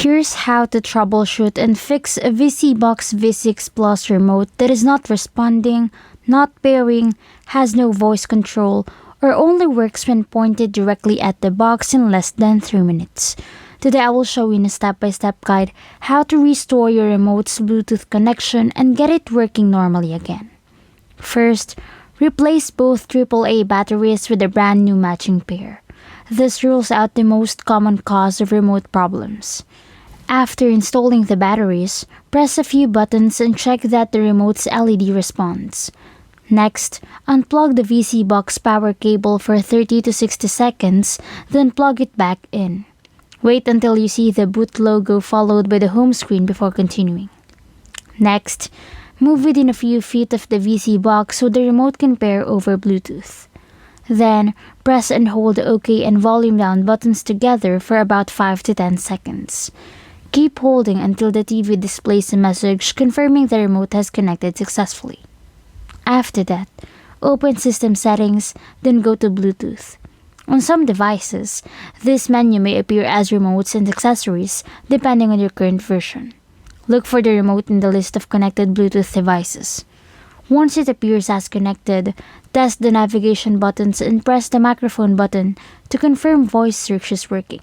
Here's how to troubleshoot and fix a VSeeBox V6 Plus remote that is not responding, not pairing, has no voice control, or only works when pointed directly at the box in less than 3 minutes. Today I will show you in a step-by-step guide how to restore your remote's Bluetooth connection and get it working normally again. First, replace both AAA batteries with a brand new matching pair. This rules out the most common cause of remote problems. After installing the batteries, press a few buttons and check that the remote's LED responds. Next, unplug the VSeeBox power cable for 30 to 60 seconds, then plug it back in. Wait until you see the boot logo followed by the home screen before continuing. Next, move within a few feet of the VSeeBox so the remote can pair over Bluetooth. Then, press and hold the OK and volume down buttons together for about 5 to 10 seconds. Keep holding until the TV displays a message confirming the remote has connected successfully. After that, open System Settings, then go to Bluetooth. On some devices, this menu may appear as Remotes and Accessories depending on your current version. Look for the remote in the list of connected Bluetooth devices. Once it appears as connected, test the navigation buttons and press the microphone button to confirm voice search is working.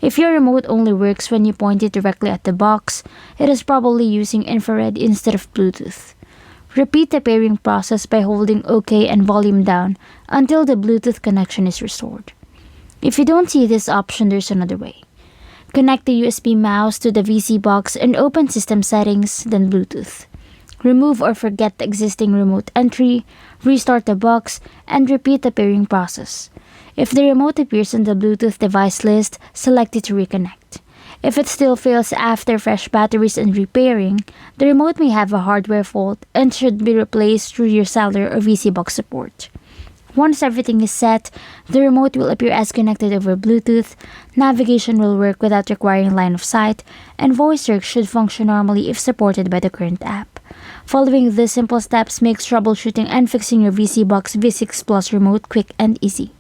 If your remote only works when you point it directly at the box, it is probably using infrared instead of Bluetooth. Repeat the pairing process by holding OK and volume down until the Bluetooth connection is restored. If you don't see this option, there's another way. Connect the USB mouse to the VSeeBox and open System Settings, then Bluetooth. Remove or forget the existing remote entry, restart the box, and repeat the pairing process. If the remote appears on the Bluetooth device list, select it to reconnect. If it still fails after fresh batteries and repairing, the remote may have a hardware fault and should be replaced through your cellular or VSeeBox support. Once everything is set, the remote will appear as connected over Bluetooth, navigation will work without requiring line of sight, and voice search should function normally if supported by the current app. Following these simple steps makes troubleshooting and fixing your VSeeBox V6 Plus remote quick and easy.